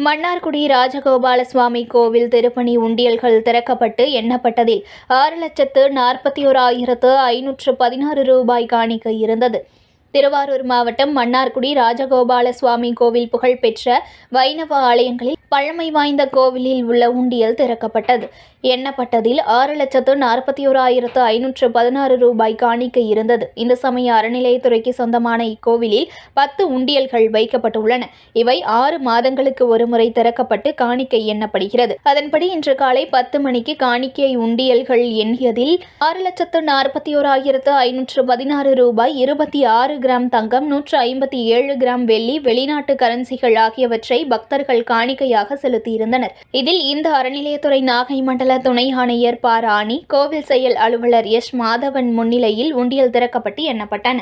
மன்னார்குடி ராஜகோபால சுவாமி கோவில் திருப்பணி உண்டியல்கள் திறக்கப்பட்டு எண்ணப்பட்டதில் 6,41,516 ரூபாய் காணிக்கை இருந்தது. திருவாரூர் மாவட்டம் மன்னார்குடி ராஜகோபால சுவாமி கோவில் புகழ்பெற்ற வைணவ ஆலயங்களில் பழமை வாய்ந்த கோவிலில் உள்ள உண்டியல் திறக்கப்பட்டது. எண்ணப்பட்டதில் 6,41,516 ரூபாய் காணிக்கை இருந்தது. இந்து சமய அறநிலையத்துறைக்கு சொந்தமான இக்கோவிலில் 10 உண்டியல்கள் வைக்கப்பட்டுள்ளன. இவை 6 மாதங்களுக்கு ஒருமுறை திறக்கப்பட்டு காணிக்கை எண்ணப்படுகிறது. அதன்படி இன்று காலை 10 மணிக்கு காணிக்கை உண்டியல்கள் எண்ணியதில் 6,41,516 ரூபாய், 26 கிராம் தங்கம், 157 கிராம் வெள்ளி, வெளிநாட்டு கரன்சிகள் ஆகியவற்றை பக்தர்கள் காணிக்கையாக செலுத்தியிருந்தனர். இதில் இந்து அறநிலையத்துறை நாகை மண்டல துணை ஆணையர் ப. ராணி, கோவில் செயல் அலுவலர் எஸ். மாதவன் முன்னிலையில் உண்டியல் திறக்கப்பட்டு எண்ணப்பட்டன.